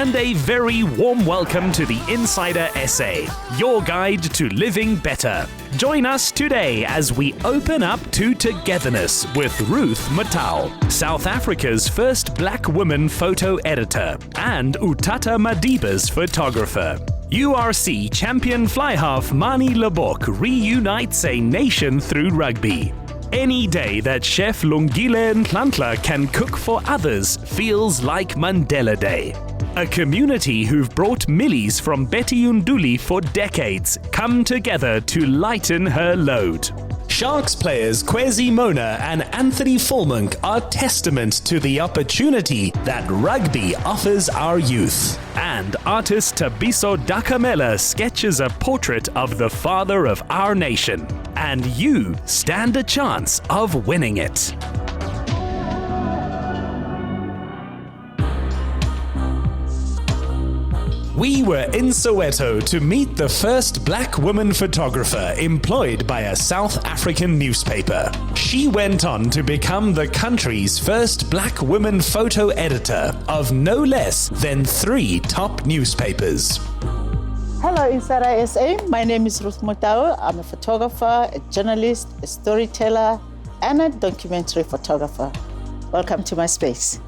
and a very warm welcome to the Insider SA, your guide to living better. Join us today as we open up to togetherness with Ruth Motau, South Africa's first black woman photo editor, and uTata Madiba's photographer. URC Champion flyhalf Manie Libbok reunites a nation through rugby. Any day that Chef Lungile Nhlanhla can cook for others feels like Mandela Day. A community who've brought mielies from Betty Nduli for decades come together to lighten her load. Sharks players Khwezi and Anthony Volmink are testament to the opportunity that rugby offers our youth. And artist Thabiso Dakamela sketches a portrait of the father of our nation. And you stand a chance of winning it. We were in Soweto to meet the first black woman photographer employed by a South African newspaper. She went on to become the country's first black woman photo editor of no less than 3 top newspapers. Hello, Insider SA. My name is Ruth Motau. I'm a photographer, a journalist, a storyteller, and a documentary photographer. Welcome to my space.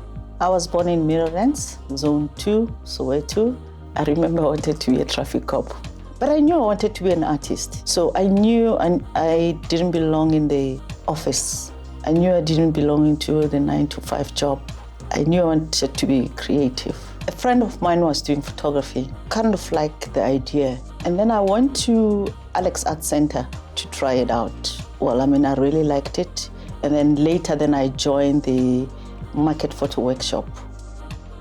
I was born in Meadowlands, Zone 2, Soweto. I remember I wanted to be a traffic cop, but I knew I wanted to be an artist. So I knew I didn't belong in the office. I knew I didn't belong into the 9-to-5 job. I knew I wanted to be creative. A friend of mine was doing photography, kind of liked the idea. And then I went to Alex Art Center to try it out. Well, I really liked it. And then later, I joined the market photo workshop.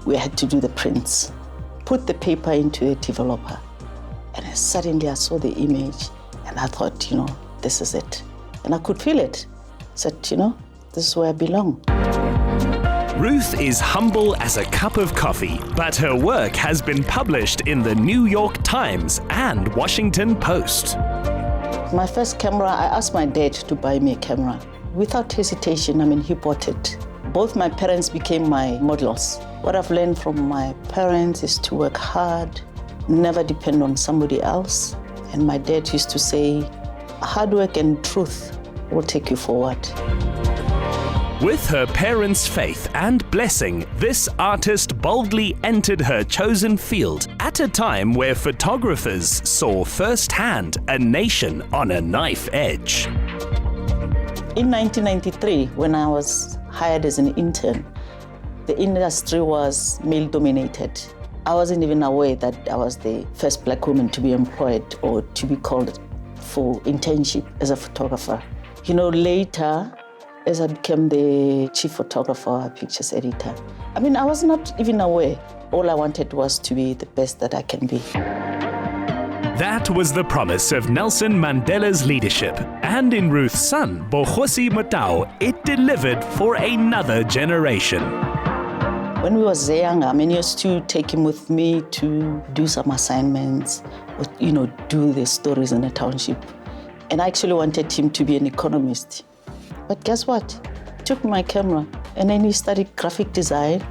We had to do the prints. Put the paper into a developer, and suddenly I saw the image and I thought, this is it. And I could feel it. I said, this is where I belong. Ruth is humble as a cup of coffee, but her work has been published in the New York Times and Washington Post. My first camera, I asked my dad to buy me a camera. Without hesitation, he bought it. Both my parents became my models. What I've learned from my parents is to work hard, never depend on somebody else. And my dad used to say, hard work and truth will take you forward. With her parents' faith and blessing, this artist boldly entered her chosen field at a time where photographers saw firsthand a nation on a knife edge. In 1993, when I was hired as an intern, the industry was male-dominated. I wasn't even aware that I was the first black woman to be employed or to be called for internship as a photographer. Later, as I became the chief photographer, pictures editor, I was not even aware. All I wanted was to be the best that I can be. That was the promise of Nelson Mandela's leadership, and in Ruth's son, Ruth Motau, it delivered for another generation. When we was young, I used to take him with me to do some assignments, or, do the stories in the township. And I actually wanted him to be an economist. But guess what? He took my camera, and then he studied graphic design.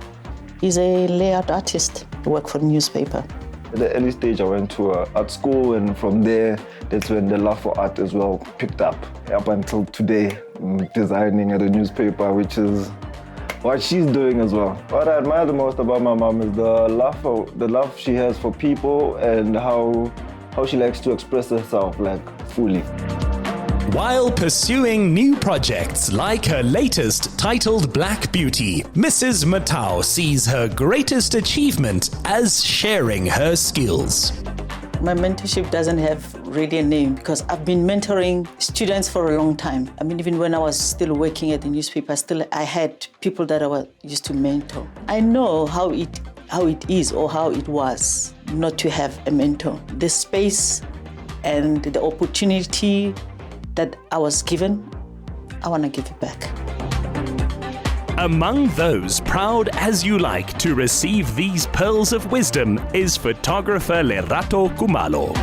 He's a layout artist. He worked for the newspaper. At the early stage, I went to art school, and from there, that's when the love for art as well picked up. Up until today, I'm designing at a newspaper, which is what she's doing as well. What I admire the most about my mom is the love she has for people and how she likes to express herself fully. While pursuing new projects like her latest titled Black Beauty, Mrs. Motau sees her greatest achievement as sharing her skills. My mentorship doesn't have really a name because I've been mentoring students for a long time. Even when I was still working at the newspaper, I had people that I used to mentor. I know how it is or how it was not to have a mentor. The space and the opportunity that I was given, I want to give it back. Among those proud as you like to receive these pearls of wisdom is photographer Lerato Kumalo.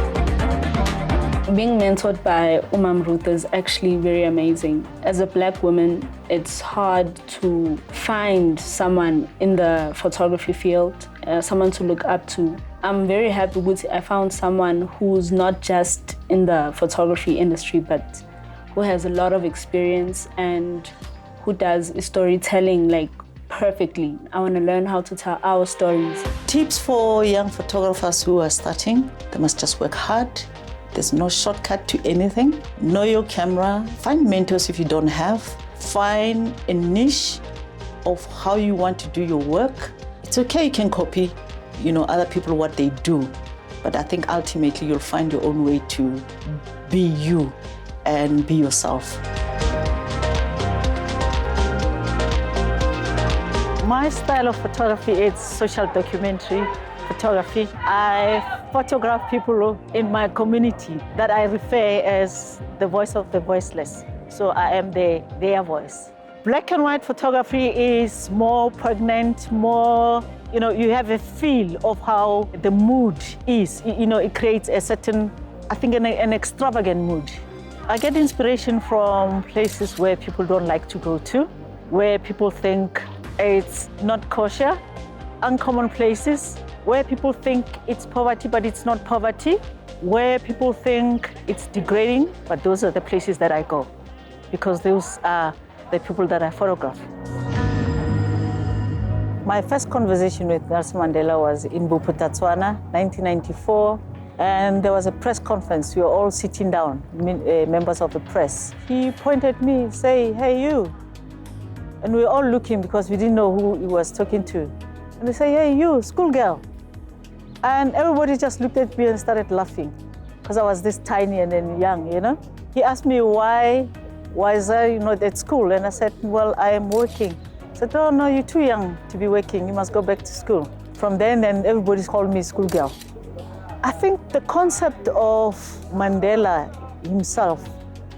Being mentored by Ruth is actually very amazing. As a black woman, it's hard to find someone in the photography field someone to look up to. I'm very happy with I found someone who's not just in the photography industry, but who has a lot of experience and who does storytelling like perfectly. I want to learn how to tell our stories. Tips for young photographers who are starting: they must just work hard. There's no shortcut to anything. Know your camera. Find mentors if you don't have. Find a niche of how you want to do your work. It's okay, you can copy, other people what they do, but I think ultimately you'll find your own way to be you and be yourself. My style of photography is social documentary photography. I photograph people in my community that I refer as the voice of the voiceless. So I am their voice. Black and white photography is more pregnant, more, you have a feel of how the mood is. It creates a certain, I think, an extravagant mood. I get inspiration from places where people don't like to go to, where people think it's not kosher, uncommon places, where people think it's poverty, but it's not poverty, where people think it's degrading, but those are the places that I go, because those are the people that I photograph. My first conversation with Nelson Mandela was in Bophuthatswana, 1994, and there was a press conference. We were all sitting down, members of the press. He pointed at me, say, "Hey, you." And we were all looking because we didn't know who he was talking to. And they say, "Hey, you, schoolgirl." And everybody just looked at me and started laughing because I was this tiny and then young, He asked me why is I not at school? And I said, "Well, I am working." He said, "Oh, no, you're too young to be working. You must go back to school." From then, everybody called me schoolgirl. I think the concept of Mandela himself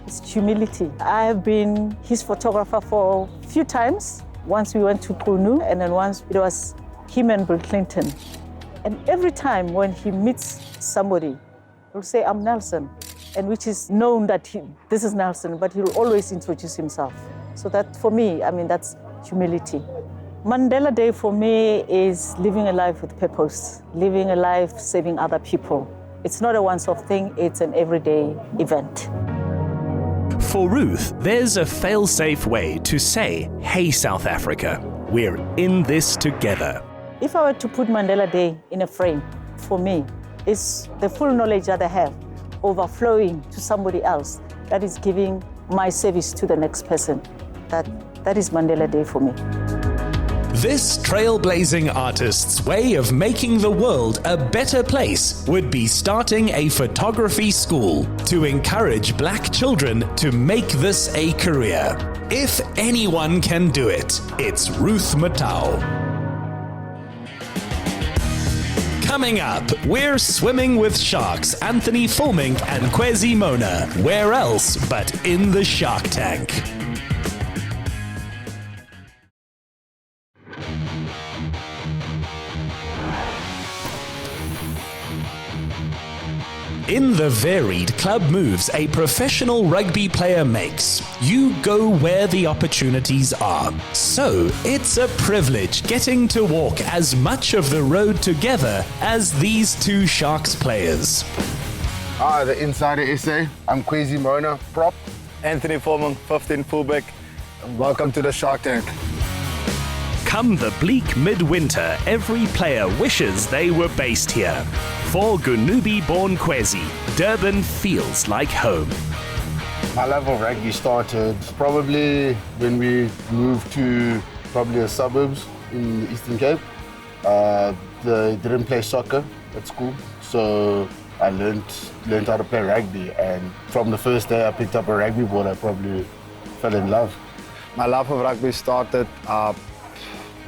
is humility. I have been his photographer for a few times. Once we went to Kunu, and then once it was him and Bill Clinton. And every time when he meets somebody, he'll say, "I'm Nelson," and which is known that this is Nelson, but he'll always introduce himself. So that, for me, that's humility. Mandela Day for me is living a life with purpose, living a life saving other people. It's not a once-off thing, it's an everyday event. For Ruth, there's a fail-safe way to say, "Hey, South Africa, we're in this together." If I were to put Mandela Day in a frame, for me, it's the full knowledge that I have overflowing to somebody else that is giving my service to the next person. That is Mandela Day for me. This trailblazing artist's way of making the world a better place would be starting a photography school to encourage black children to make this a career. If anyone can do it, it's Ruth Motau. Coming up, we're swimming with sharks, Anthony Volmink and Khwezi Mona. Where else but in the Shark Tank? In the varied club moves a professional rugby player makes, you go where the opportunities are. So it's a privilege getting to walk as much of the road together as these two Sharks players. Hi, the Insider SA. I'm Khwezi Mona, prop. Anthony Volmink, 15 fullback. Welcome to the Shark Tank. Come the bleak midwinter, every player wishes they were based here. For Gunubi-born Khwezi, Durban feels like home. My love of rugby started probably when we moved to probably the suburbs in the Eastern Cape. They didn't play soccer at school, so I learned how to play rugby. And from the first day I picked up a rugby ball, I probably fell in love. My love of rugby started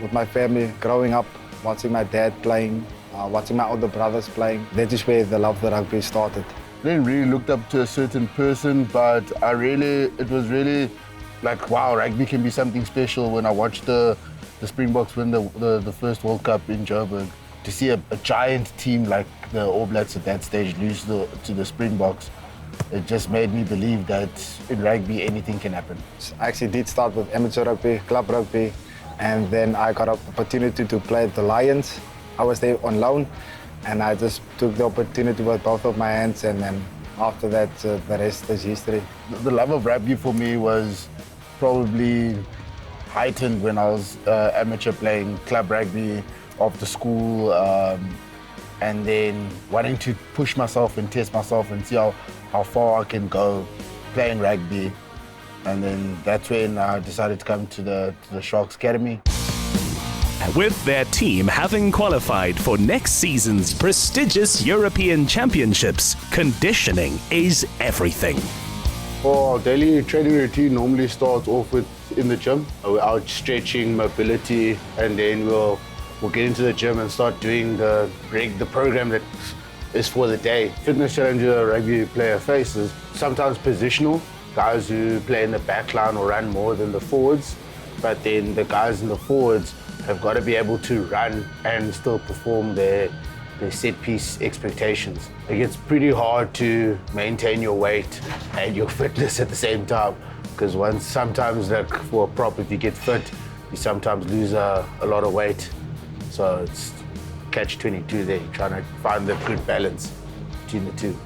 with my family, growing up, watching my dad playing, watching my older brothers playing. That is where the love of the rugby started. I didn't really look up to a certain person, but it was really like, wow, rugby can be something special. When I watched the Springboks win the first World Cup in Joburg, to see a giant team like the All Blacks at that stage lose to the Springboks, it just made me believe that in rugby anything can happen. I actually did start with amateur rugby, club rugby, and then I got an opportunity to play at the Lions. I was there on loan, and I just took the opportunity with both of my hands, and then after that, the rest is history. The love of rugby for me was probably heightened when I was amateur playing club rugby after school, and then wanting to push myself and test myself and see how far I can go playing rugby. And then that's when I decided to come to the Sharks Academy. With their team having qualified for next season's prestigious European Championships, conditioning is everything. Our daily training routine normally starts off with in the gym. We're out stretching, mobility, and then we'll get into the gym and start doing the program that is for the day. Fitness challenge a rugby player faces sometimes positional, guys who play in the back line or run more than the forwards, but then the guys in the forwards have got to be able to run and still perform their set piece expectations. It gets pretty hard to maintain your weight and your fitness at the same time, because sometimes like for a prop, if you get fit, you sometimes lose a lot of weight. So it's catch-22 there, trying to find the good balance between the two.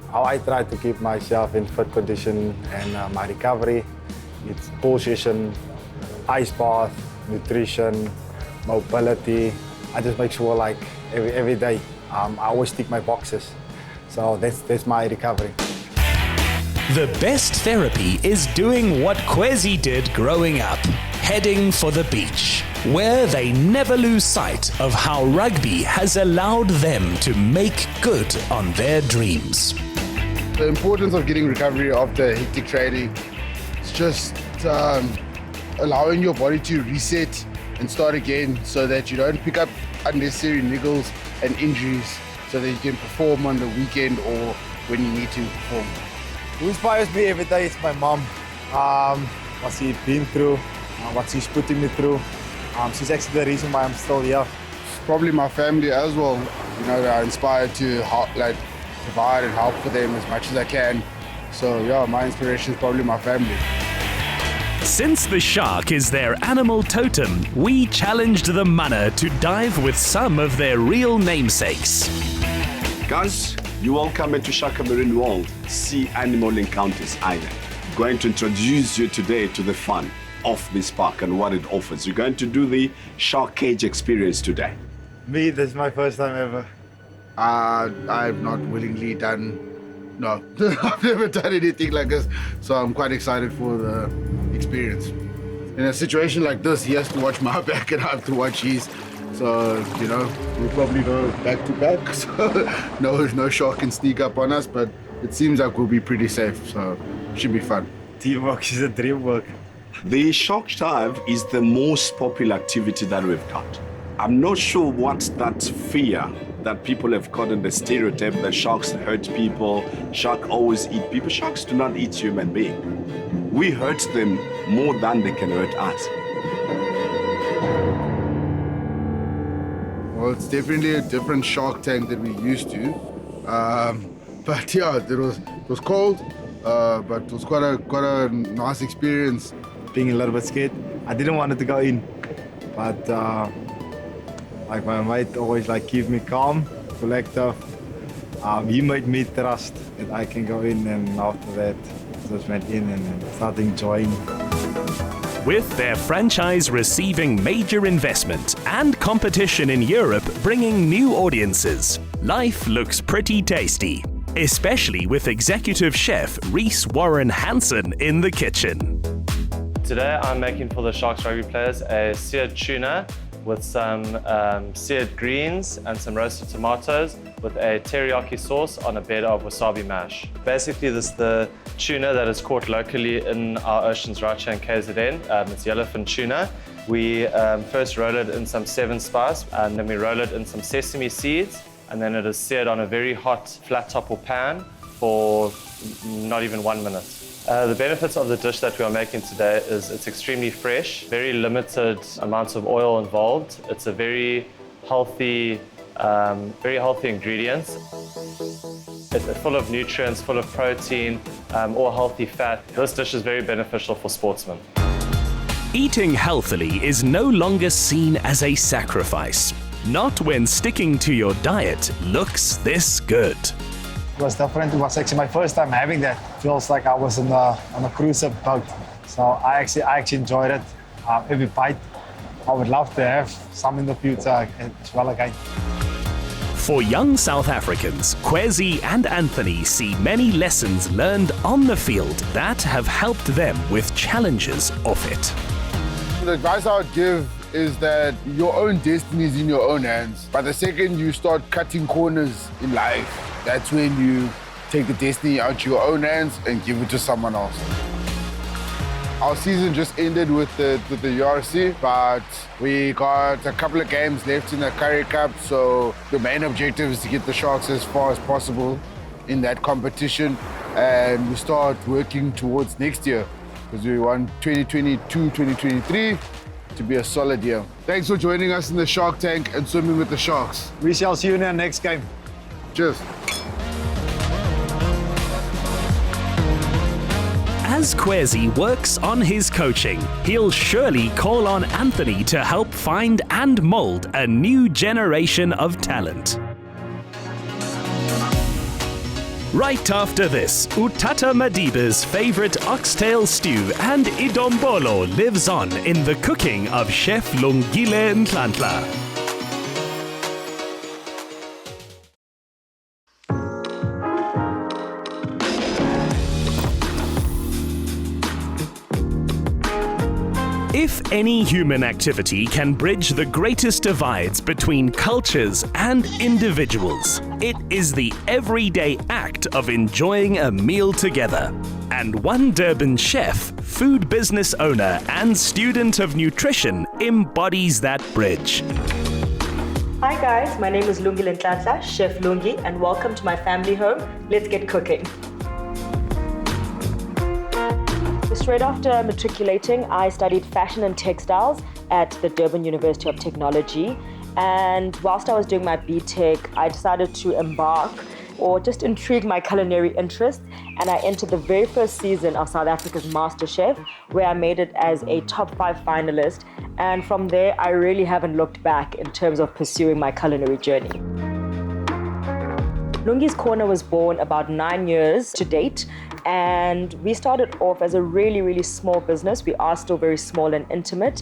How I try to keep myself in fit condition and my recovery, it's position, ice bath, nutrition, mobility. I just make sure like every day I always tick my boxes. So that's my recovery. The best therapy is doing what Khwezi did growing up, heading for the beach, where they never lose sight of how rugby has allowed them to make good on their dreams. The importance of getting recovery after hectic training is just allowing your body to reset and start again so that you don't pick up unnecessary niggles and injuries, so that you can perform on the weekend or when you need to perform. Who inspires me every day is my mom. What she's been through, what she's putting me through. She's actually the reason why I'm still here. Probably my family as well. You know, they're inspired to help, like, provide and help for them as much as I can. So yeah, my inspiration is probably my family. Since the shark is their animal totem, we challenged the Mana to dive with some of their real namesakes. Guys, you're welcome into Shaka Marine World Sea Animal Encounters Island. I'm going to introduce you today to the fun of this park and what it offers. You're going to do the shark cage experience today. Me, this is my first time ever. I've not willingly no, I've never done anything like this, so I'm quite excited for the experience. In a situation like this, he has to watch my back and I have to watch his. So, you know, we'll probably go back to back, so no shark can sneak up on us, but it seems like we'll be pretty safe, so it should be fun. Teamwork is a dream work. The shark dive is the most popular activity that we've got. I'm not sure what's that fear that people have caught in the stereotype that sharks hurt people, sharks always eat people. Sharks do not eat human beings. We hurt them more than they can hurt us. Well, it's definitely a different shark tank than we used to. But yeah, it was cold, but it was quite a nice experience. Being a little bit scared, I didn't want it to go in, but like my mate always like keep me calm, collective. He made me trust that I can go in, and after that, just went in and started enjoying. With their franchise receiving major investment and competition in Europe bringing new audiences, life looks pretty tasty, especially with executive chef Rhys Warren Hansen in the kitchen. Today I'm making for the Sharks rugby players a seared tuna with some seared greens and some roasted tomatoes with a teriyaki sauce on a bed of wasabi mash. Basically, this is the tuna that is caught locally in our oceans right here in KZN. It's yellowfin tuna. We first roll it in some 7-spice, and then we roll it in some sesame seeds, and then it is seared on a very hot flat top or pan for not even 1 minute. The benefits of the dish that we are making today is it's extremely fresh, very limited amounts of oil involved. It's a very healthy ingredients. It's full of nutrients, full of protein, or healthy fat. This dish is very beneficial for sportsmen. Eating healthily is no longer seen as a sacrifice. Not when sticking to your diet looks this good. It was different. It was actually my first time having that. Feels like I was on a cruise boat. So I actually enjoyed it. Every bite. I would love to have some in the future as well again. For young South Africans, Khwezi and Anthony see many lessons learned on the field that have helped them with challenges off it. The advice I would give is that your own destiny is in your own hands. But the second you start cutting corners in life, that's when you take the destiny out your own hands and give it to someone else. Our season just ended with the URC, but we got a couple of games left in the Currie Cup, so the main objective is to get the Sharks as far as possible in that competition, and we start working towards next year, because we want 2022-2023 to be a solid year. Thanks for joining us in the Shark Tank and swimming with the Sharks. We shall see you in our next game. Cheers. As Khwezi works on his coaching, he'll surely call on Anthony to help find and mold a new generation of talent. Right after this, uTata Madiba's favorite oxtail stew and idombolo lives on in the cooking of Chef Lungile Nhlanhla. If any human activity can bridge the greatest divides between cultures and individuals, it is the everyday act of enjoying a meal together. And one Durban chef, food business owner, and student of nutrition embodies that bridge. Hi guys, my name is Lungile Nhlanhla, Chef Lungi, and welcome to my family home. Let's get cooking. Straight after matriculating, I studied fashion and textiles at the Durban University of Technology. And whilst I was doing my BTech, I decided to embark or just intrigue my culinary interest. And I entered the very first season of South Africa's MasterChef, where I made it as a top 5 finalist. And from there, I really haven't looked back in terms of pursuing my culinary journey. Lungi's Corner was born about 9 years to date. And we started off as a really, really small business. We are still very small and intimate.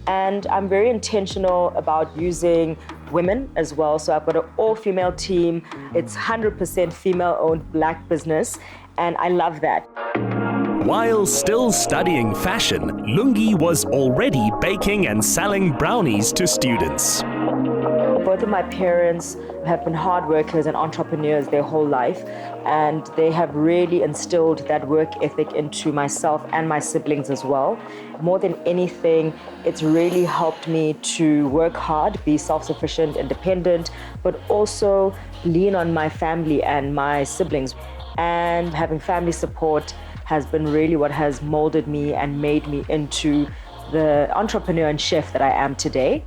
And I'm very intentional about using women as well. So I've got an all-female team. It's 100% female-owned Black business. And I love that. While still studying fashion, Lungi was already baking and selling brownies to students. Both of my parents have been hard workers and entrepreneurs their whole life, and they have really instilled that work ethic into myself and my siblings as well. More than anything, it's really helped me to work hard, be self-sufficient, independent, but also lean on my family and my siblings. And having family support has been really what has molded me and made me into the entrepreneur and chef that I am today.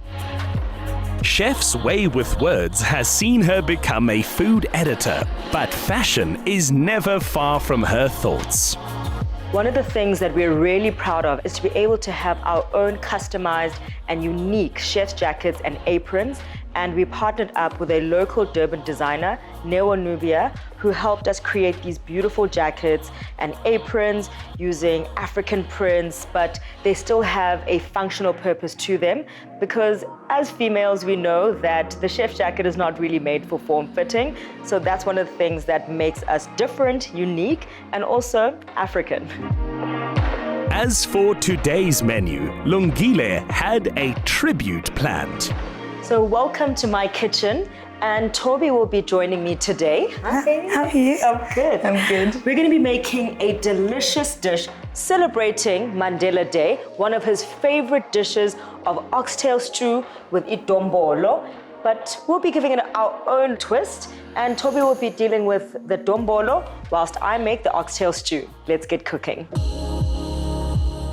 Chef's way with words has seen her become a food editor, but fashion is never far from her thoughts. One of the things that we're really proud of is to be able to have our own customized and unique chef's jackets and aprons. And we partnered up with a local Durban designer, Neo Nubia, who helped us create these beautiful jackets and aprons using African prints, but they still have a functional purpose to them, because as females, we know that the chef jacket is not really made for form fitting. So that's one of the things that makes us different, unique, and also African. As for today's menu, Lungile had a tribute planned. So welcome to my kitchen, and Toby will be joining me today. Hi, how are you? I'm good. I'm good. We're going to be making a delicious dish celebrating Mandela Day, one of his favorite dishes of oxtail stew with idombolo. But we'll be giving it our own twist, and Toby will be dealing with the dombolo whilst I make the oxtail stew. Let's get cooking.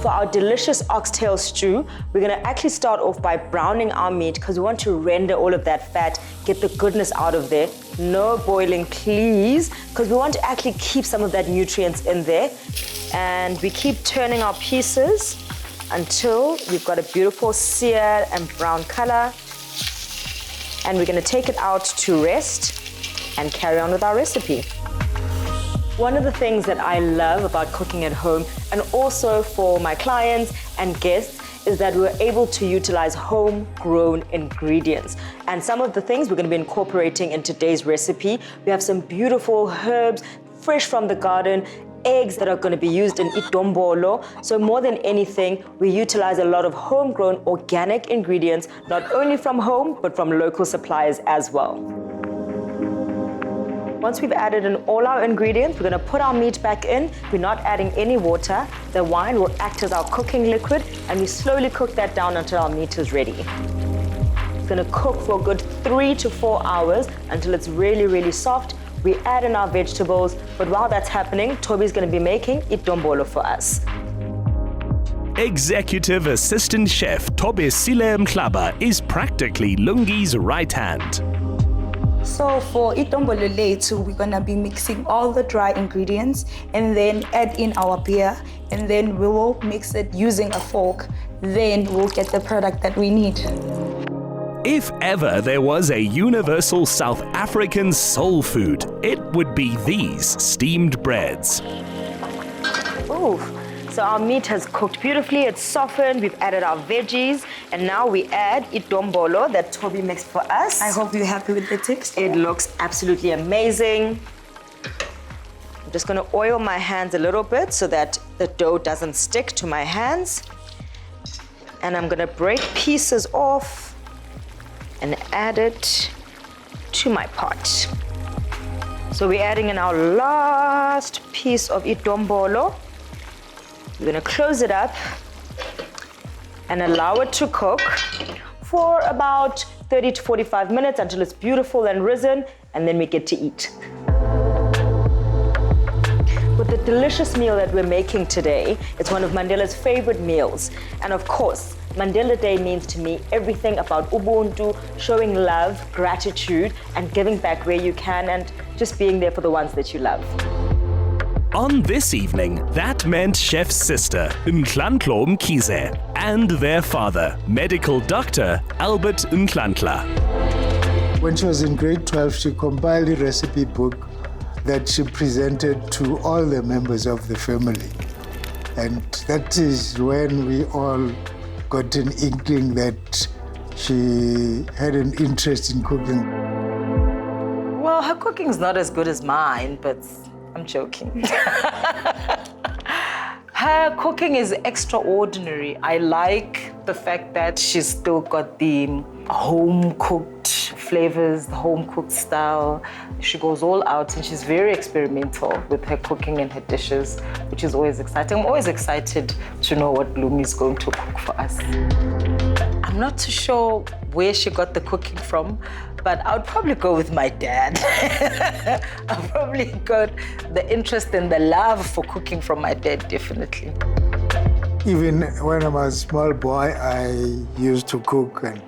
For our delicious oxtail stew, we're gonna actually start off by browning our meat because we want to render all of that fat, get the goodness out of there. No boiling, please, because we want to actually keep some of that nutrients in there. And we keep turning our pieces until we've got a beautiful seared and brown color. and we're gonna take it out to rest and carry on with our recipe. One of the things that I love about cooking at home and also for my clients and guests is that we're able to utilize homegrown ingredients. And some of the things we're gonna be incorporating in today's recipe, we have some beautiful herbs, fresh from the garden, eggs that are gonna be used in itombolo. So more than anything, we utilize a lot of homegrown organic ingredients, not only from home, but from local suppliers as well. Once we've added in all our ingredients, we're gonna put our meat back in. We're not adding any water. The wine will act as our cooking liquid, and we slowly cook that down until our meat is ready. It's gonna cook for a good 3 to 4 hours until it's really, really soft. We add in our vegetables, but while that's happening, Toby's gonna be making itombolo for us. Executive Assistant Chef Thabiso Dakamela is practically Lungi's right hand. So for itombolo later, we're gonna be mixing all the dry ingredients and then add in our beer, and then we will mix it using a fork. Then we'll get the product that we need. If ever there was a universal South African soul food, it would be these steamed breads. Ooh. So our meat has cooked beautifully, it's softened, we've added our veggies, and now we add itombolo that Toby mixed for us. I hope you're happy with the texture. It looks absolutely amazing. I'm just gonna oil my hands a little bit so that the dough doesn't stick to my hands. And I'm gonna break pieces off and add it to my pot. So we're adding in our last piece of itombolo. We're gonna close it up and allow it to cook for about 30 to 45 minutes until it's beautiful and risen, and then we get to eat. With the delicious meal that we're making today, it's one of Mandela's favorite meals. And of course, Mandela Day means to me everything about Ubuntu, showing love, gratitude, and giving back where you can, and just being there for the ones that you love. On this evening, that meant Chef's sister, Nhlanhla, and their father, medical doctor Albert Nhlanhla. When she was in grade 12, she compiled a recipe book that she presented to all the members of the family. And that is when we all got an inkling that she had an interest in cooking. Well, her cooking's not as good as mine, but I'm joking. Her cooking is extraordinary. I like the fact that she's still got the home-cooked flavors, the home-cooked style. She goes all out and she's very experimental with her cooking and her dishes, which is always exciting. I'm always excited to know what Lumi is going to cook for us. I'm not too sure where she got the cooking from, but I would probably go with my dad. I've probably got the interest and the love for cooking from my dad, definitely. Even when I was a small boy, I used to cook, and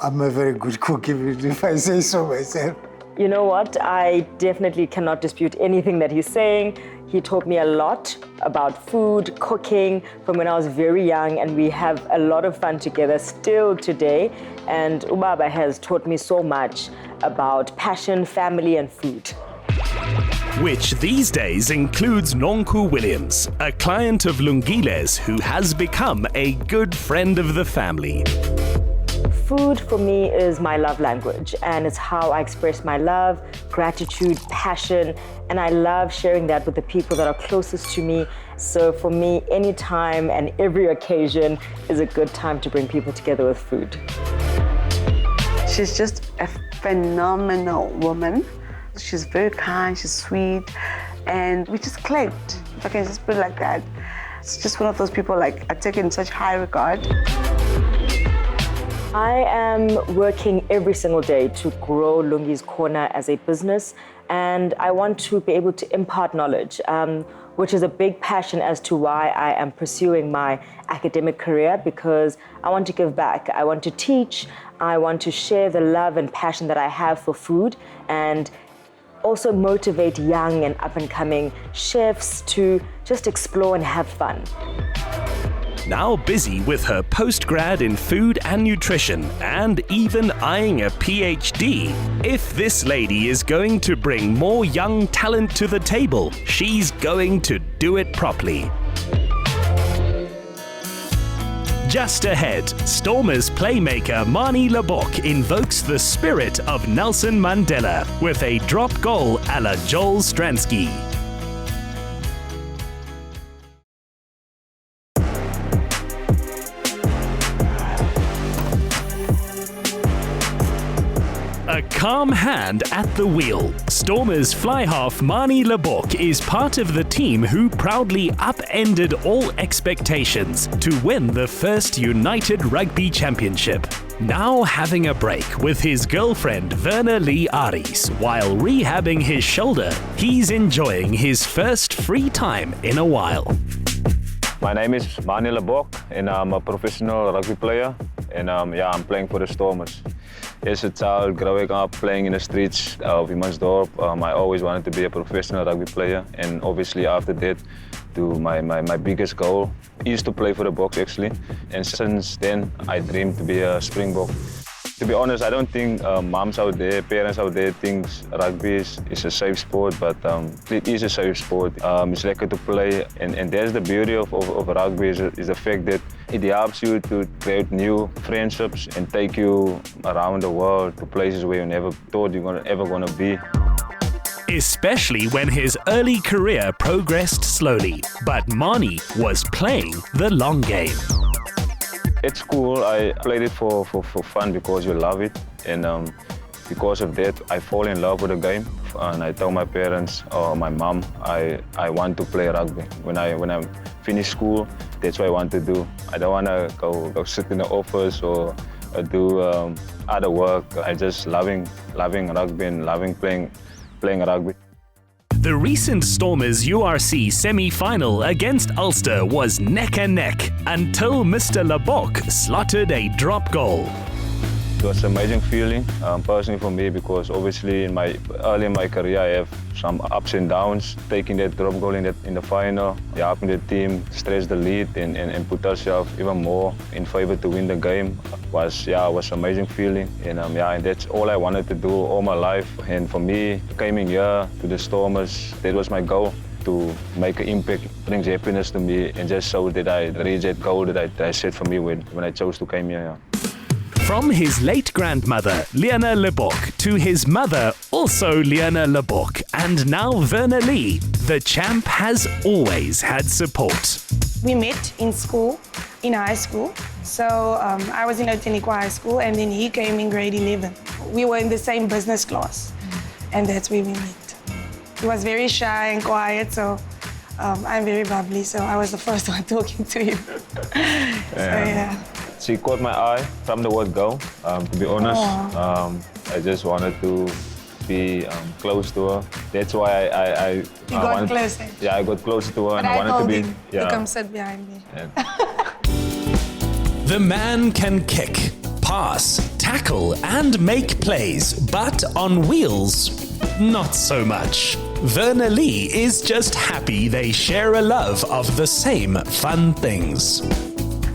I'm a very good cook, even if I say so myself. You know what? I definitely cannot dispute anything that he's saying. He taught me a lot about food, cooking from when I was very young, and we have a lot of fun together still today. And Ubaba has taught me so much about passion, family, and food. Which these days includes Nonku Williams, a client of Lungile's who has become a good friend of the family. Food for me is my love language, and it's how I express my love, gratitude, passion, and I love sharing that with the people that are closest to me. So for me, any time and every occasion is a good time to bring people together with food. She's just a phenomenal woman. She's very kind, she's sweet, and we just clicked, if I can just put it like that. It's just one of those people like I take in such high regard. I am working every single day to grow Lungi's Corner as a business, and I want to be able to impart knowledge, which is a big passion as to why I am pursuing my academic career, because I want to give back. I want to teach, I want to share the love and passion that I have for food, and also motivate young and up-and-coming chefs to just explore and have fun. now busy with her postgrad in food and nutrition and even eyeing a PhD. If this lady is going to bring more young talent to the table, she's going to do it properly. Just ahead, Stormers playmaker Manie Libbok invokes the spirit of Nelson Mandela with a drop goal a la Joel Stransky. A calm hand at the wheel. Stormers flyhalf Manie Libbok is part of the team who proudly upended all expectations to win the first United Rugby Championship. Now having a break with his girlfriend Verna Lee Aries while rehabbing his shoulder, he's enjoying his first free time in a while. My name is Manie Libbok and I'm a professional rugby player and I'm playing for the Stormers. As a child, growing up playing in the streets of Imansdorp, I always wanted to be a professional rugby player, and obviously after that, my biggest goal is to play for the Boks actually. And since then, I dreamed to be a Springbok. To be honest, I don't think moms out there, parents out there think rugby is a safe sport, but it is a safe sport. It's lekker to play, and that's the beauty of rugby is the fact that it helps you to create new friendships and take you around the world to places where you never thought you were ever going to be. Especially when his early career progressed slowly, but Manie was playing the long game. At school, I played it for fun because you love it, and because of that, I fall in love with the game. And I told my parents or my mom, I want to play rugby. When I finish school, that's what I want to do. I don't want to go sit in the office or do other work. I just loving rugby and loving playing rugby. The recent Stormers URC semi-final against Ulster was neck and neck until Mr. Libbok slotted a drop goal. It was an amazing feeling, personally for me, because obviously early in my career I have some ups and downs. Taking that drop goal in the final, helping the team stretch the lead and put ourselves even more in favor to win the game was an amazing feeling. And that's all I wanted to do all my life. And for me, coming here to the Stormers, that was my goal, to make an impact, brings happiness to me, and just so that I reach that goal that I set for me when I chose to come here. From his late grandmother, Liana Libbok, to his mother, also Liana Libbok, and now Verna Lee, the champ has always had support. We met in school, in high school. So I was in Oteniqua High School, and then he came in grade 11. We were in the same business class, and that's where we met. He was very shy and quiet, so I'm very bubbly, so I was the first one talking to him. She caught my eye from the word go, to be honest. I just wanted to be close to her. That's why I got closer. Yeah, I got closer to her, but and I wanted to be. Him to come sit behind me. The man can kick, pass, tackle, and make plays, but on wheels, not so much. Verna Lee is just happy they share a love of the same fun things.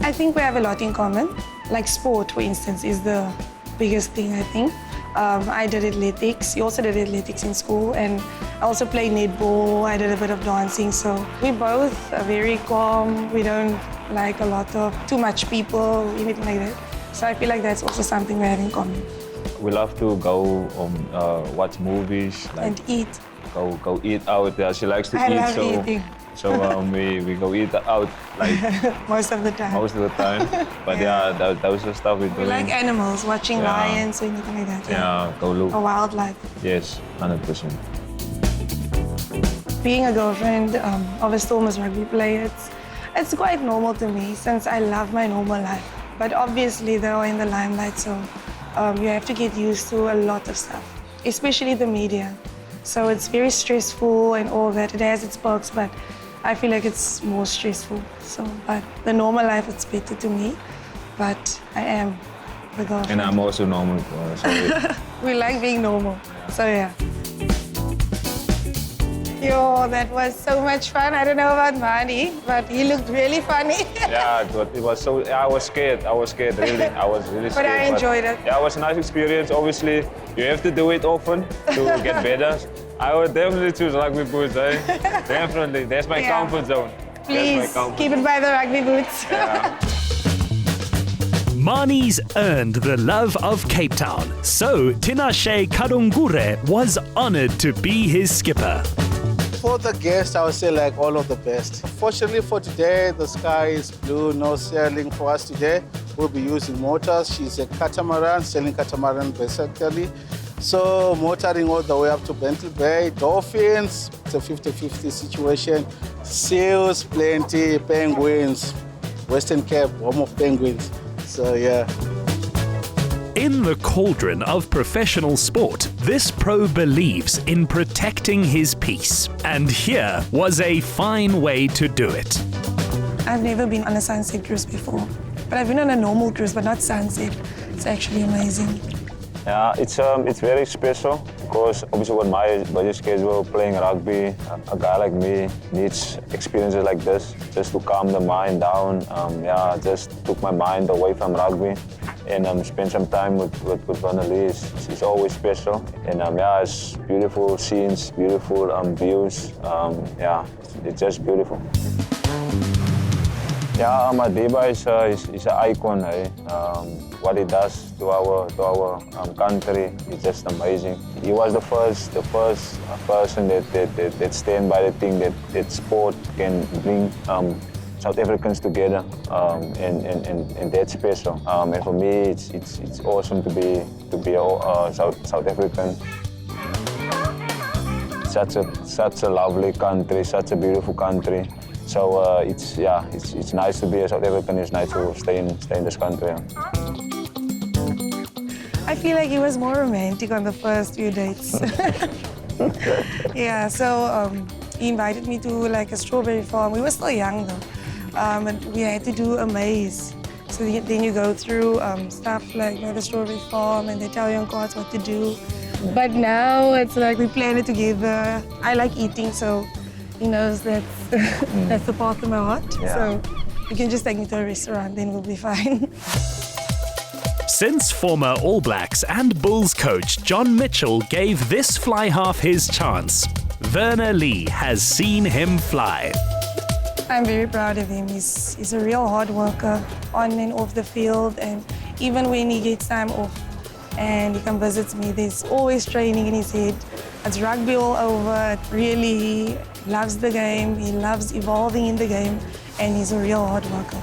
I think we have a lot in common. Like sport, for instance, is the biggest thing, I think. I did athletics. He also did athletics in school, and I also played netball. I did a bit of dancing. So we both are very calm. We don't like a lot of too much people, anything like that. So I feel like that's also something we have in common. We love to go watch movies. And eat. Go eat out. Yeah, she likes to eat. I love eating. So we go eat out like most of the time. But that was the stuff we do. We like animals, watching lions or anything like that. Yeah, go look. Or wildlife. Yes, 100%. Being a girlfriend of a Stormers rugby player, it's quite normal to me since I love my normal life. But obviously they are in the limelight, so you have to get used to a lot of stuff, especially the media. So it's very stressful and all that. It has its perks, but I feel like it's more stressful. So, but the normal life, it's better to me. But I am the girlfriend. And I'm also normal. We like being normal. So yeah. Yo, that was so much fun. I don't know about Manie, but he looked really funny. Yeah, it was so. Yeah, I was scared. Really. I was really scared. But I enjoyed it. Yeah, it was a nice experience. Obviously, you have to do it often to get better. I would definitely choose rugby boots. Definitely, that's my comfort zone. Please keep it by the rugby boots. Yeah. Manie's earned the love of Cape Town, so Tinashe Kadungure was honored to be his skipper. For the guests, I would say like all of the best. Fortunately for today, the sky is blue, no sailing for us today. We'll be using motors. She's a catamaran, sailing catamaran basically. So motoring all the way up to Bentley Bay, dolphins, it's a 50-50 situation. Seals, plenty, penguins, Western Cape, home of penguins. So yeah. In the cauldron of professional sport, this pro believes in protecting his peace. And here was a fine way to do it. I've never been on a sunset cruise before, but I've been on a normal cruise, but not sunset. It's actually amazing. Yeah, it's very special because obviously with my busy schedule playing rugby, a guy like me needs experiences like this just to calm the mind down. Just took my mind away from rugby and spend some time with Nduli. It's always special. And it's beautiful scenes, beautiful views. It's just beautiful. Yeah, Madiba is an icon. What he does to our country is just amazing. He was the first person that stand by the thing that sport can bring South Africans together, and that's special. And for me, it's awesome to be a South African. Such a lovely country, such a beautiful country. So it's nice to be a South African. It's nice to stay in this country. I feel like he was more romantic on the first few dates. Yeah, so he invited me to like a strawberry farm. We were still young though, and we had to do a maze. So then you go through stuff like the strawberry farm, and they tell you on cards what to do. But now it's like we plan it together. I like eating, so he knows that's the path of my heart. Yeah. So you can just take me to a restaurant, then we'll be fine. Since former All Blacks and Bulls coach John Mitchell gave this fly half his chance, Werner Lee has seen him fly. I'm very proud of him. He's a real hard worker on and off the field, and even when he gets time off and he comes visits me, there's always training in his head. It's rugby all over. Really, he loves the game. He loves evolving in the game, and he's a real hard worker.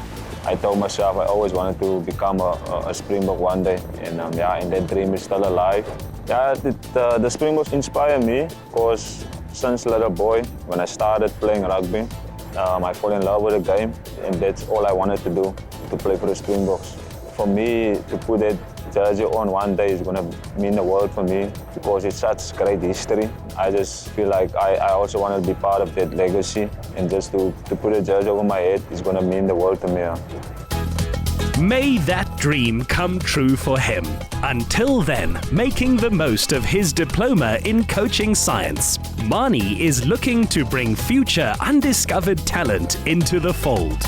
I told myself I always wanted to become a Springbok one day, and and that dream is still alive. Yeah, the Springboks inspire me because since a little boy, when I started playing rugby, I fell in love with the game, and that's all I wanted to do, to play for the Springboks. For me, to put that jersey on one day is going to mean the world for me because it's such great history. I just feel like I also want to be part of that legacy, and just to put a jersey over my head is going to mean the world to me. May that dream come true for him. Until then, making the most of his diploma in coaching science, Manie is looking to bring future undiscovered talent into the fold.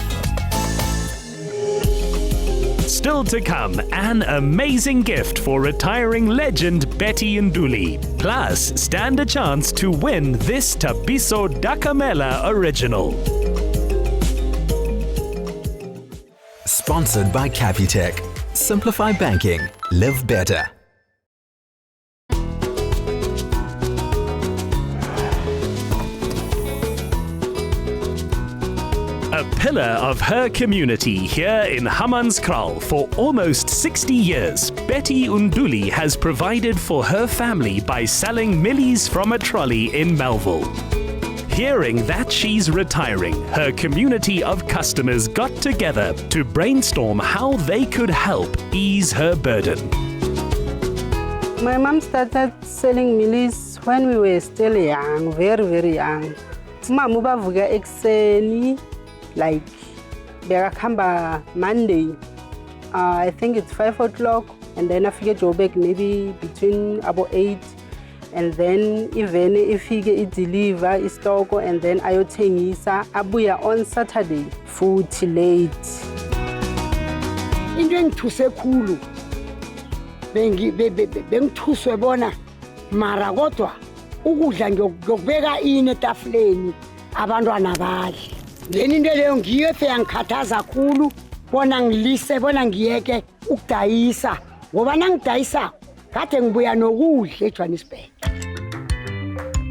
Still to come, an amazing gift for retiring legend Betty Nduli. Plus, stand a chance to win this Thabiso Dakamela original. Sponsored by Capitec. Simplify banking. Live better. A pillar of her community here in Hammanskraal for almost 60 years, Betty Nduli has provided for her family by selling mielies from a trolley in Melville. Hearing that she's retiring, her community of customers got together to brainstorm how they could help ease her burden. My mom started selling mielies when we were still young, very, very young. Mama bavuga ekseni, like Berakamba Monday. I think it's 5 o'clock, and then I forget Joburg maybe between about 8. and then even ifike i-deliver istoko and then ayothengisa abuya on Saturday futhi late. Into engithuse khulu bengithuswe bona mara kodwa ukudla ngiyokubeka ini etafuleni abantwana badle. Leni into leyo ngiyo efeyangikhathaza khulu bona ngilise bona ngiyeke ukudayisa ngoba nangidayisa kade ngibuya nokudla eJohannesburg.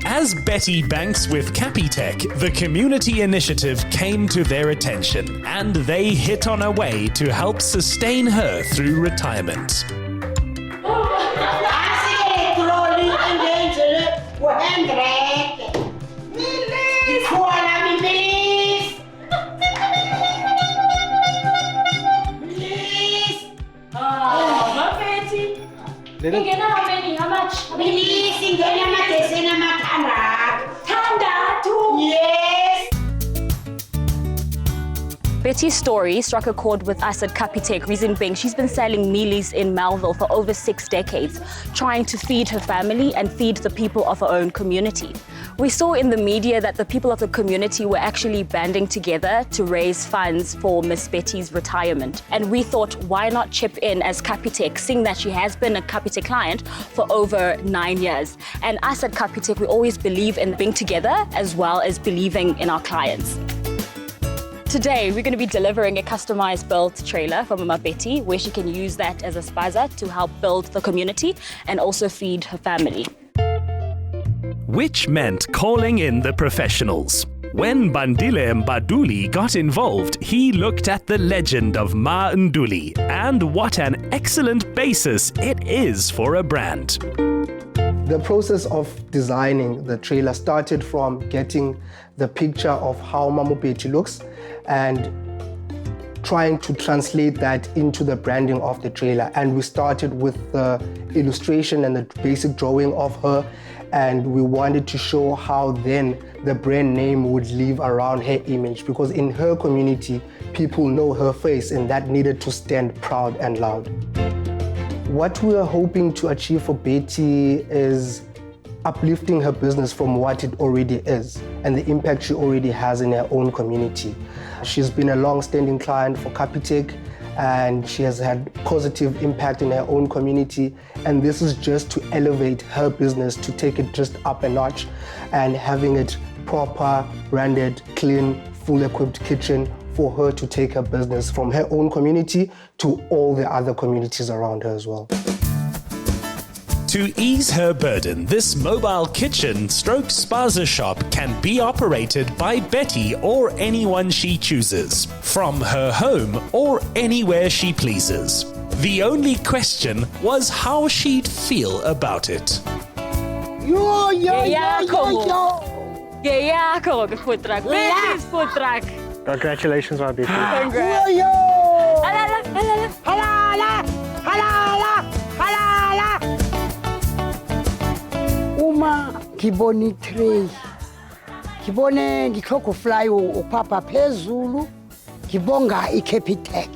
As Betty banks with Capitec, the community initiative came to their attention and they hit on a way to help sustain her through retirement. How much? Yes. Betty's story struck a chord with us at Capitec. Reason being, she's been selling mielies in Melville for over 6 decades, trying to feed her family and feed the people of her own community. We saw in the media that the people of the community were actually banding together to raise funds for Miss Betty's retirement. And we thought, why not chip in as Capitec, seeing that she has been a Capitec client for over 9 years. And us at Capitec, we always believe in being together as well as believing in our clients. Today, we're going to be delivering a customized built trailer for Mama Betty, where she can use that as a spaza to help build the community and also feed her family. Which meant calling in the professionals. When Bandile Mbaduli got involved, he looked at the legend of Ma Nduli and what an excellent basis it is for a brand. The process of designing the trailer started from getting the picture of how Mama Betty looks and trying to translate that into the branding of the trailer. And we started with the illustration and the basic drawing of her, and we wanted to show how then the brand name would live around her image, because in her community, people know her face and that needed to stand proud and loud. What we are hoping to achieve for Betty is uplifting her business from what it already is and the impact she already has in her own community. She's been a long-standing client for Capitec and she has had positive impact in her own community, and this is just to elevate her business, to take it just up a notch and having it proper, branded, clean, full-equipped kitchen for her to take her business from her own community to all the other communities around her as well. To ease her burden, this mobile kitchen stroke spaza shop can be operated by Betty or anyone she chooses, from her home or anywhere she pleases. The only question was how she'd feel about it. Yo, yo, yo, yo, yo. Food truck. Betty's food truck. Congratulations, my Betty. Yo, yo. Halala, halala, halala, halala, halala. Uma ngibona i-tray, ngibone ngihlogo fly upapa phezulu, ngibonga i-Capitec.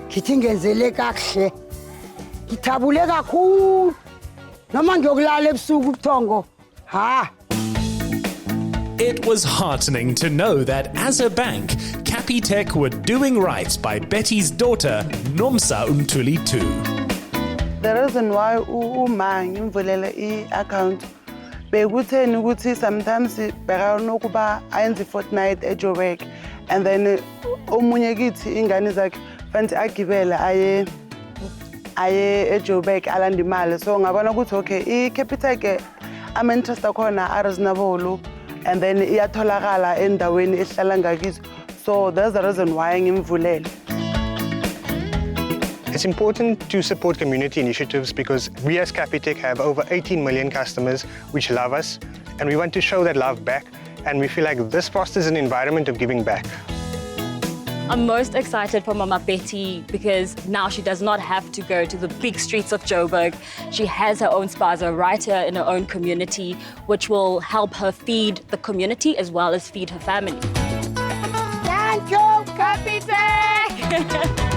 Ngithi ngenzele kahle. Ngithabule kakhulu. Noma ngiyokulala ebusuku ubuthongo. Ha. It was heartening to know that as a bank, Capitec were doing right by Betty's daughter, Nomsa Untuli too. The reason why uma ngimvulele i-account bekutheni ukuthi sometimes bheka nokuba ayenze fortnight eJoburg and then omunye kithi ingane zakhe fanele agibele aye eJoburg alanda imali, so ngabona ukuthi okay i-Capitec ama-interest akhona are-reasonable and then iyatholakala endaweni ehlala ngakizo, so that's the reason why ngimvulele. It's important to support community initiatives because we as Capitec have over 18 million customers which love us, and we want to show that love back, and we feel like this fosters an environment of giving back. I'm most excited for Mama Betty because now she does not have to go to the big streets of Joburg. She has her own spaza right here in her own community, which will help her feed the community as well as feed her family. Thank you, Capitec!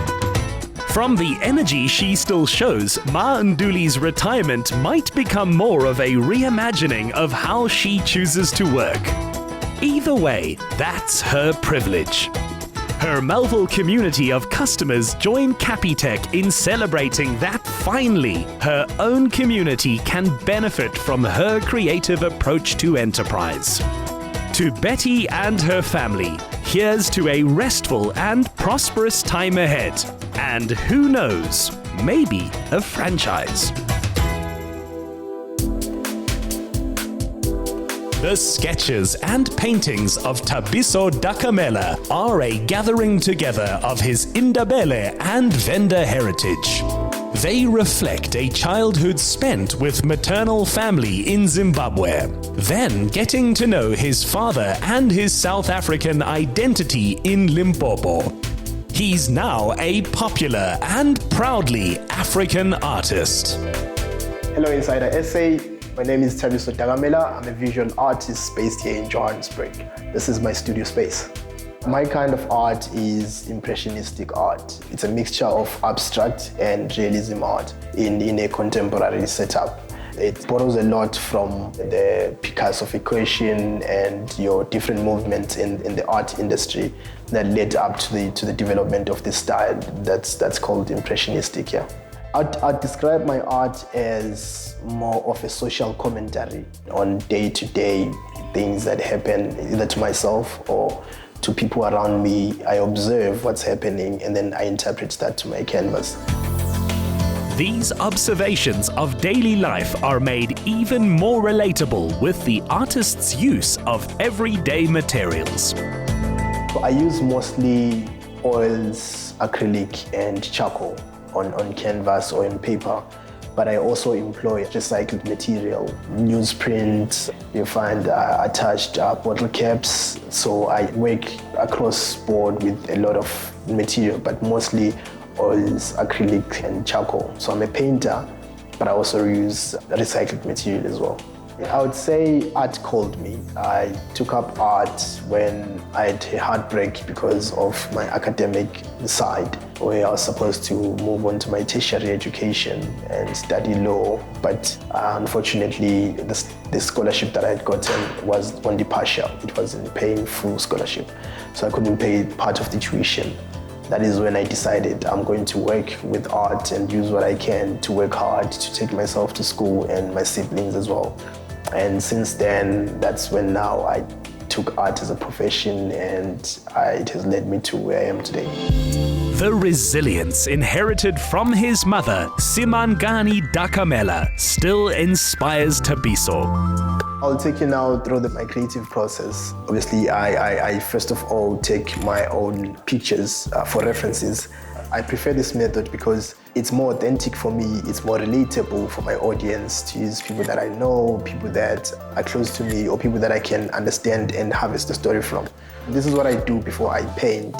From the energy she still shows, Ma Nduli's retirement might become more of a reimagining of how she chooses to work. Either way, that's her privilege. Her Melville community of customers join Capitec in celebrating that finally her own community can benefit from her creative approach to enterprise. To Betty and her family, here's to a restful and prosperous time ahead. And who knows, maybe a franchise. The sketches and paintings of Thabiso Dakamela are a gathering together of his Indabele and Venda heritage. They reflect a childhood spent with maternal family in Zimbabwe, then getting to know his father and his South African identity in Limpopo. He's now a popular and proudly African artist. Hello Insider SA. My name is Thabiso Dakamela. I'm a visual artist based here in Johannesburg. This is my studio space. My kind of art is impressionistic art. It's a mixture of abstract and realism art in a contemporary setup. It borrows a lot from the Picasso equation and your different movements in the art industry that led up to the development of this style that's called impressionistic. Yeah. I'd describe my art as more of a social commentary on day-to-day things that happen either to myself or to people around me. I observe what's happening and then I interpret that to my canvas. These observations of daily life are made even more relatable with the artist's use of everyday materials. I use mostly oils, acrylic and charcoal on canvas or in paper, but I also employ recycled material, newsprint, you find attached bottle caps. So I work across board with a lot of material, but mostly oils, acrylic and charcoal. So I'm a painter, but I also use recycled material as well. I would say art called me. I took up art when I had a heartbreak because of my academic side, where I was supposed to move on to my tertiary education and study law. But unfortunately, the scholarship that I had gotten was only partial. It wasn't paying full scholarship, so I couldn't pay part of the tuition. That is when I decided I'm going to work with art and use what I can to work hard to take myself to school and my siblings as well. And since then, that's when now I took art as a profession and it has led me to where I am today. The resilience inherited from his mother, Simangani Dakamela, still inspires Tapisso. I'll take you now through my creative process. Obviously, I first of all take my own pictures for references. I prefer this method because it's more authentic for me, it's more relatable for my audience to use people that I know, people that are close to me, or people that I can understand and harvest the story from. This is what I do before I paint.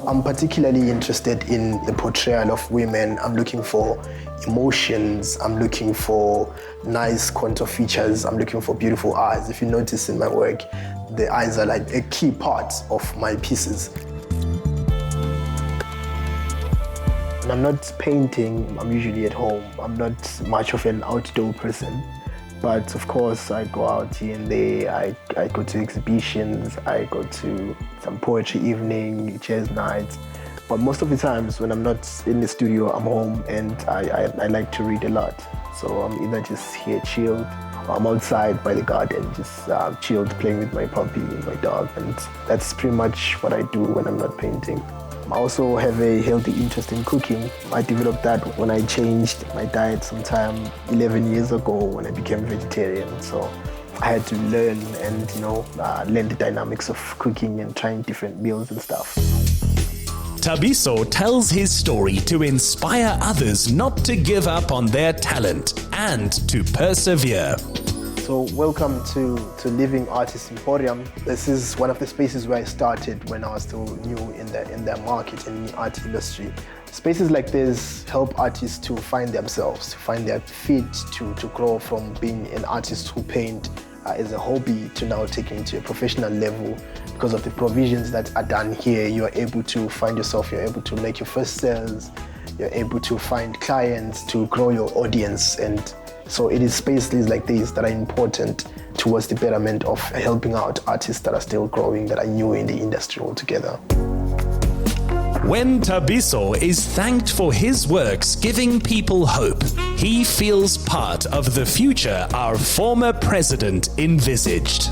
I'm particularly interested in the portrayal of women. I'm looking for emotions, I'm looking for nice contour features, I'm looking for beautiful eyes. If you notice in my work, the eyes are like a key part of my pieces. When I'm not painting, I'm usually at home. I'm not much of an outdoor person. But of course, I go out here and there. I go to exhibitions, I go to some poetry evening, jazz nights. But most of the times when I'm not in the studio, I'm home and I like to read a lot. So I'm either just here chilled, or I'm outside by the garden, just chilled, playing with my puppy, my dog. And that's pretty much what I do when I'm not painting. I also have a healthy interest in cooking. I developed that when I changed my diet sometime 11 years ago when I became vegetarian. So I had to learn and, learn the dynamics of cooking and trying different meals and stuff. Tapisso tells his story to inspire others not to give up on their talent and to persevere. So welcome to Living Artist Emporium. This is one of the spaces where I started when I was still new in the market, in the art industry. Spaces like this help artists to find themselves, to find their feet, to grow from being an artist who paint as a hobby to now taking it to a professional level. Because of the provisions that are done here, you are able to find yourself, you're able to make your first sales, you're able to find clients, to grow your audience. And so it is spaces like these that are important towards the betterment of helping out artists that are still growing, that are new in the industry altogether. When Tapisso is thanked for his works giving people hope, he feels part of the future our former president envisaged.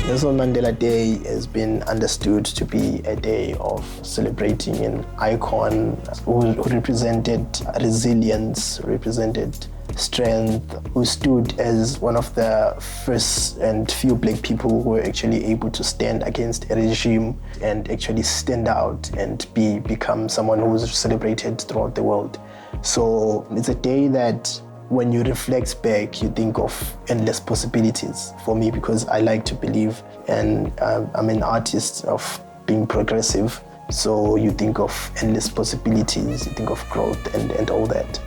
Nelson Mandela Day has been understood to be a day of celebrating an icon who represented resilience, represented strength, who stood as one of the first and few black people who were actually able to stand against a regime and actually stand out and become someone who was celebrated throughout the world. So it's a day that when you reflect back, you think of endless possibilities for me, because I like to believe, and I'm an artist of being progressive. So you think of endless possibilities, you think of growth and all that.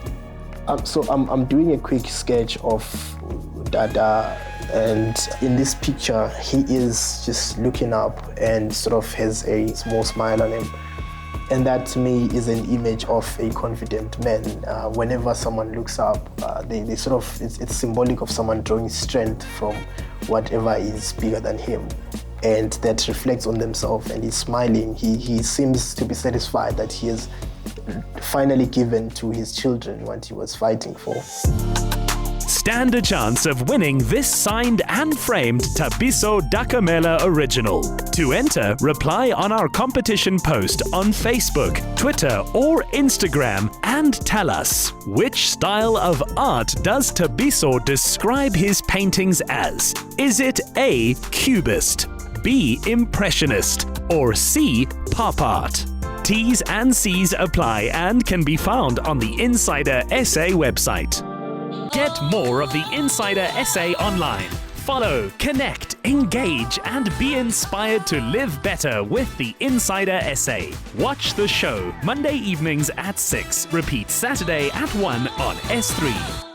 So I'm doing a quick sketch of Dada, and in this picture, he is just looking up and sort of has a small smile on him. And that to me is an image of a confident man. Whenever someone looks up, they sort of, it's symbolic of someone drawing strength from whatever is bigger than him. And that reflects on themselves, and he's smiling. He seems to be satisfied that he has finally given to his children what he was fighting for. Stand a chance of winning this signed and framed Thabiso Dakamela original. To enter, reply on our competition post on Facebook, Twitter or Instagram and tell us, which style of art does Tapisso describe his paintings as? Is it A, Cubist, B, Impressionist, or C, Pop Art? T's and C's apply and can be found on the Insider SA website. Get more of the Insider SA online. Follow, connect, engage, and be inspired to live better with the Insider SA. Watch the show Monday evenings at 6. Repeat Saturday at 1 on S3.